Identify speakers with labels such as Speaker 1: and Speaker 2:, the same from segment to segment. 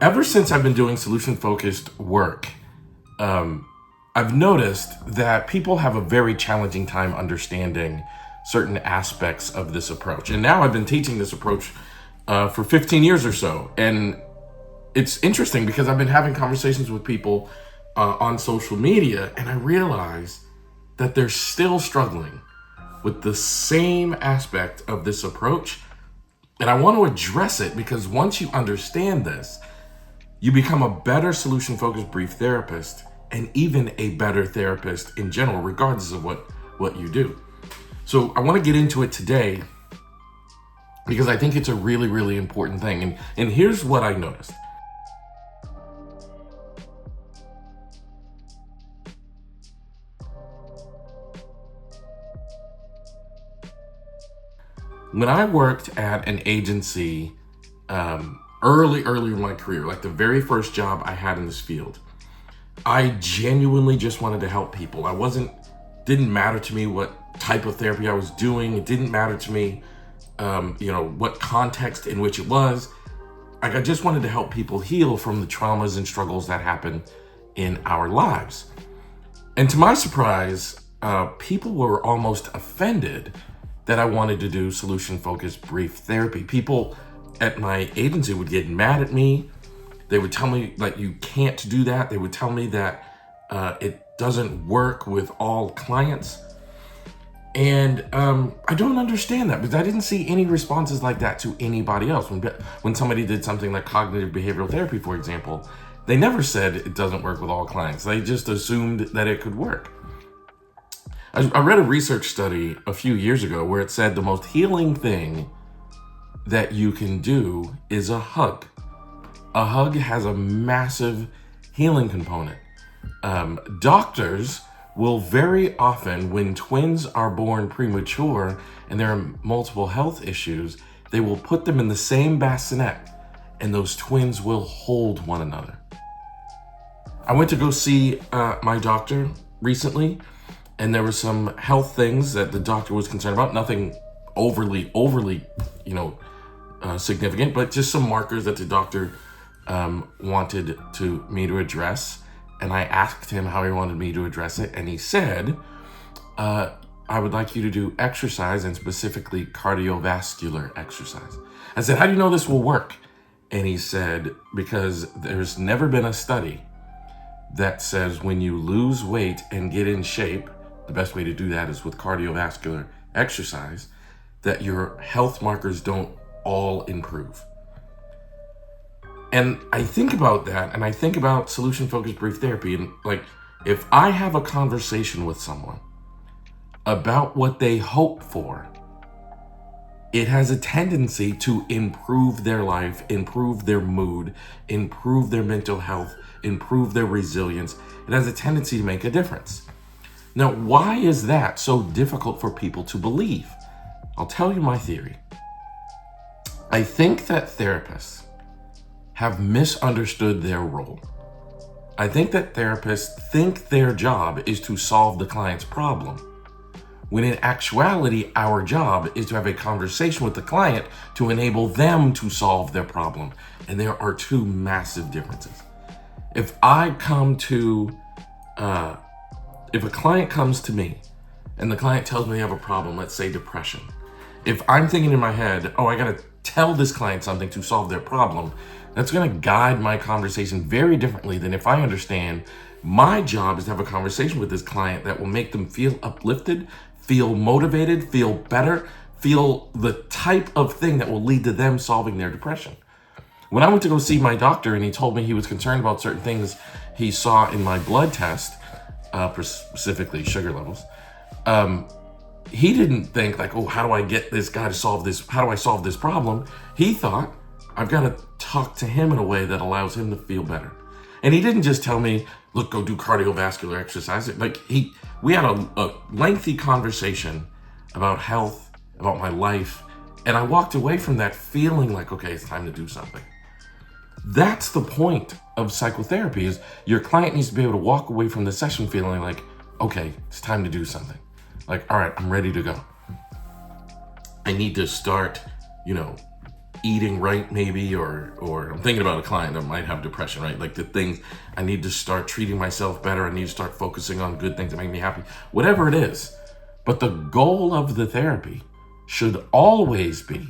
Speaker 1: Ever since I've been doing solution-focused work, I've noticed that people have a very challenging time understanding certain aspects of this approach. And now I've been teaching this approach for 15 years or so. And it's interesting because I've been having conversations with people on social media, and I realize that they're still struggling with the same aspect of this approach. And I want to address it because once you understand this, you become a better solution-focused brief therapist and even a better therapist in general, regardless of what you do. So I want to get into it today because I think it's a really, really important thing. And here's what I noticed. When I worked at an agency early in my career, like the very first job I had in this field, I genuinely just wanted to help people. Didn't matter to me what type of therapy I was doing. It didn't matter to me, what context in which it was. I just wanted to help people heal from the traumas and struggles that happen in our lives. And to my surprise, people were almost offended that I wanted to do solution-focused brief therapy. People at my agency would get mad at me. They would tell me, like, you can't do that. They would tell me that it doesn't work with all clients. And I don't understand that because I didn't see any responses like that to anybody else. When somebody did something like cognitive behavioral therapy, for example, they never said it doesn't work with all clients. They just assumed that it could work. I read a research study a few years ago where it said the most healing thing that you can do is a hug. A hug has a massive healing component. Doctors will very often, when twins are born premature and there are multiple health issues, they will put them in the same bassinet and those twins will hold one another. I went to go see my doctor recently, and there were some health things that the doctor was concerned about. Nothing overly, significant, but just some markers that the doctor wanted me to address. And I asked him how he wanted me to address it. And he said, I would like you to do exercise, and specifically cardiovascular exercise. I said, how do you know this will work? And he said, because there's never been a study that says when you lose weight and get in shape, the best way to do that is with cardiovascular exercise, that your health markers don't all improve. And I think about that, and I think about solution-focused brief therapy, and like, if I have a conversation with someone about what they hope for, it has a tendency to improve their life, improve their mood, improve their mental health, improve their resilience. It has a tendency to make a difference. Now, why is that so difficult for people to believe? I'll tell you my theory. I think that therapists have misunderstood their role. I think that therapists think their job is to solve the client's problem, when in actuality, our job is to have a conversation with the client to enable them to solve their problem. And there are two massive differences. If a client comes to me and the client tells me they have a problem, let's say depression, if I'm thinking in my head, I gotta tell this client something to solve their problem, that's gonna guide my conversation very differently than if I understand my job is to have a conversation with this client that will make them feel uplifted, feel motivated, feel better, feel the type of thing that will lead to them solving their depression. When I went to go see my doctor and he told me he was concerned about certain things he saw in my blood test, specifically sugar levels, he didn't think like, how do I get this guy to solve this? How do I solve this problem? He thought, I've got to talk to him in a way that allows him to feel better. And he didn't just tell me, look, go do cardiovascular exercise. We had a lengthy conversation about health, about my life. And I walked away from that feeling like, okay, it's time to do something. That's the point of psychotherapy, is your client needs to be able to walk away from the session feeling like, okay, it's time to do something. Like, all right, I'm ready to go. I need to start, eating right, maybe, or I'm thinking about a client that might have depression, right? Like the things, I need to start treating myself better. I need to start focusing on good things that make me happy, whatever it is. But the goal of the therapy should always be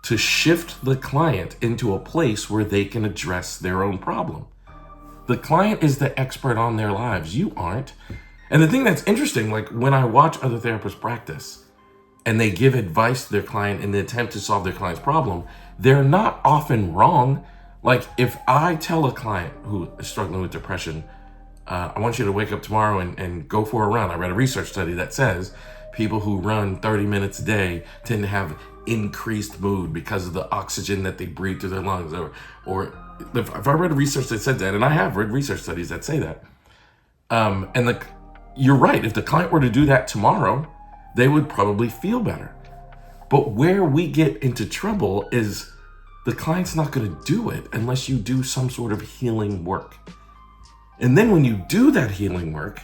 Speaker 1: to shift the client into a place where they can address their own problem. The client is the expert on their lives. You aren't. And the thing that's interesting, like when I watch other therapists practice and they give advice to their client in the attempt to solve their client's problem, they're not often wrong. Like if I tell a client who is struggling with depression, I want you to wake up tomorrow and go for a run. I read a research study that says people who run 30 minutes a day tend to have increased mood because of the oxygen that they breathe through their lungs. Or if I read a research that said that, and I have read research studies that say that, you're right. If the client were to do that tomorrow, they would probably feel better. But where we get into trouble is the client's not going to do it unless you do some sort of healing work. And then when you do that healing work,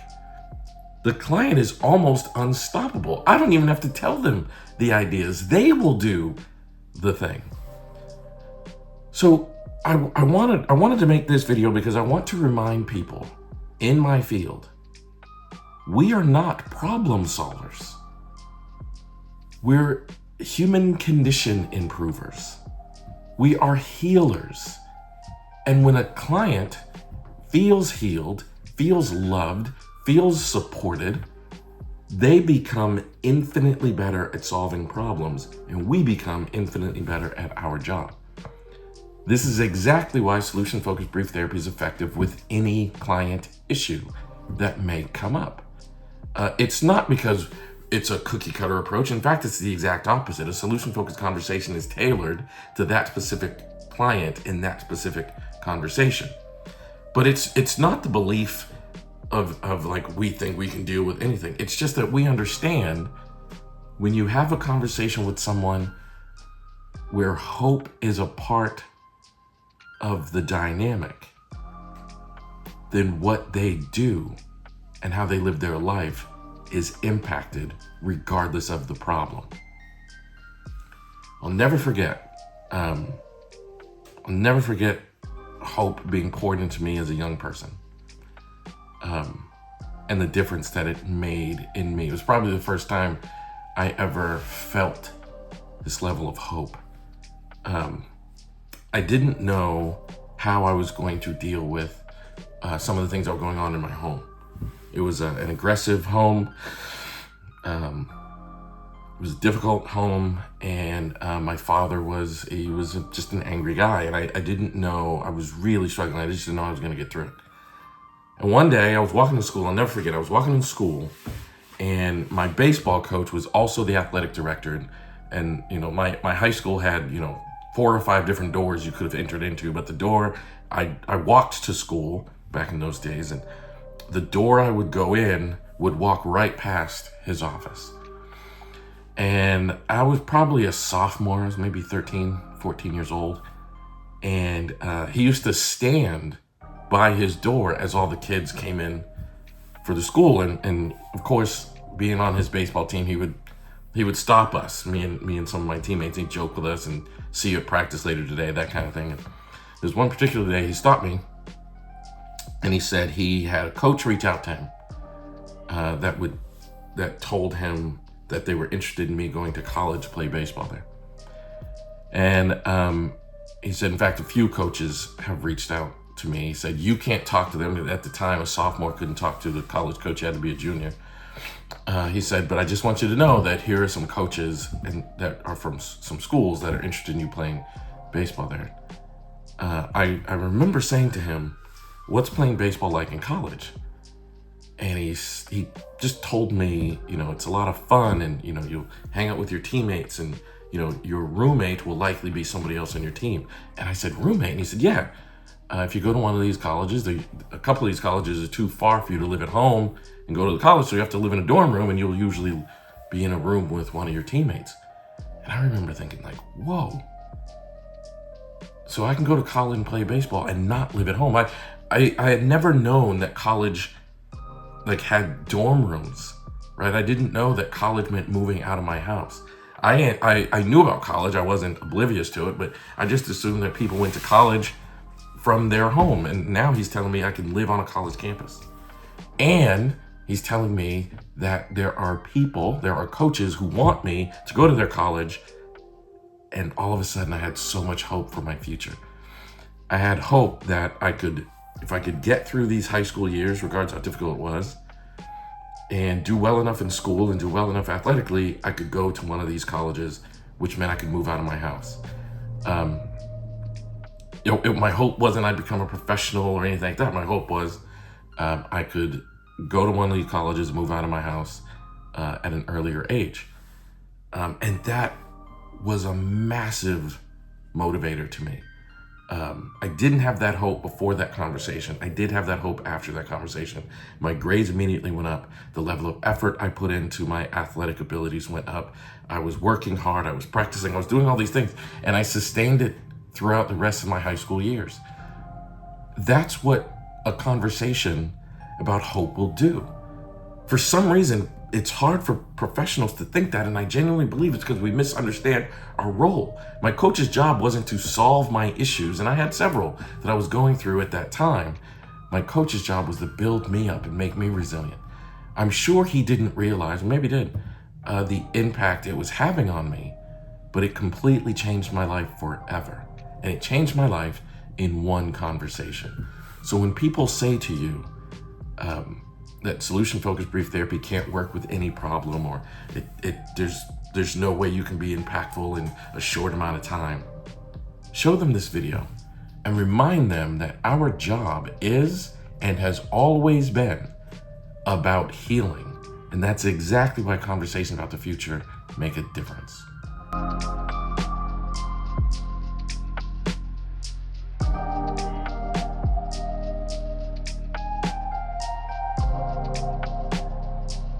Speaker 1: the client is almost unstoppable. I don't even have to tell them the ideas. They will do the thing. So I wanted to make this video because I want to remind people in my field, we are not problem solvers. We're human condition improvers. We are healers. And when a client feels healed, feels loved, feels supported, they become infinitely better at solving problems, and we become infinitely better at our job. This is exactly why solution-focused brief therapy is effective with any client issue that may come up. It's not because it's a cookie-cutter approach. In fact, it's the exact opposite. A solution-focused conversation is tailored to that specific client in that specific conversation. But it's not the belief of like we think we can deal with anything. It's just that we understand when you have a conversation with someone where hope is a part of the dynamic, then what they do and how they live their life is impacted regardless of the problem. I'll never forget hope being poured into me as a young person, and the difference that it made in me. It was probably the first time I ever felt this level of hope. I didn't know how I was going to deal with some of the things that were going on in my home. It was an aggressive home. It was a difficult home, and my father was just an angry guy, and I didn't know. I was really struggling. I just didn't know I was going to get through it. And one day I was walking to school. I'll never forget. I was walking to school, and my baseball coach was also the athletic director. And you know, my high school had 4 or 5 different doors you could have entered into, but the door I walked to school back in those days, and the door I would go in would walk right past his office. And I was probably a sophomore. I was maybe 13, 14 years old. And he used to stand by his door as all the kids came in for the school. And of course, being on his baseball team, he would stop us, me and some of my teammates. He'd joke with us and see you at practice later today, that kind of thing. And there's one particular day he stopped me, and he said he had a coach reach out to him that told him that they were interested in me going to college to play baseball there. And he said, in fact, a few coaches have reached out to me. He said, you can't talk to them. At the time, a sophomore couldn't talk to the college coach. You had to be a junior. He said, but I just want you to know that here are some coaches that are from some schools that are interested in you playing baseball there. I remember saying to him, what's playing baseball like in college? And he just told me, it's a lot of fun, and you'll hang out with your teammates, and your roommate will likely be somebody else on your team. And I said, roommate? And he said, yeah. If you go to one of these colleges, a couple of these colleges are too far for you to live at home and go to the college, so you have to live in a dorm room, and you'll usually be in a room with one of your teammates. And I remember thinking, like, whoa. So I can go to college and play baseball and not live at home. I had never known that college had dorm rooms, right? I didn't know that college meant moving out of my house. I knew about college. I wasn't oblivious to it, but I just assumed that people went to college from their home. And now he's telling me I can live on a college campus. And he's telling me that there are coaches who want me to go to their college. And all of a sudden I had so much hope for my future. I had hope that if I could get through these high school years, regardless how difficult it was, and do well enough in school and do well enough athletically, I could go to one of these colleges, which meant I could move out of my house. My hope wasn't I'd become a professional or anything like that. My hope was I could go to one of these colleges, move out of my house at an earlier age. And that was a massive motivator to me. I didn't have that hope before that conversation. I did have that hope after that conversation. My grades immediately went up. The level of effort I put into my athletic abilities went up. I was working hard. I was practicing. I was doing all these things. And I sustained it throughout the rest of my high school years. That's what a conversation about hope will do. For some reason, it's hard for professionals to think that, and I genuinely believe it's because we misunderstand our role. My coach's job wasn't to solve my issues, and I had several that I was going through at that time. My coach's job was to build me up and make me resilient. I'm sure he didn't realize, maybe did, the impact it was having on me, but it completely changed my life forever. And it changed my life in one conversation. So when people say to you, that solution-focused brief therapy can't work with any problem, or there's no way you can be impactful in a short amount of time, show them this video and remind them that our job is and has always been about healing. And that's exactly why conversations about the future make a difference.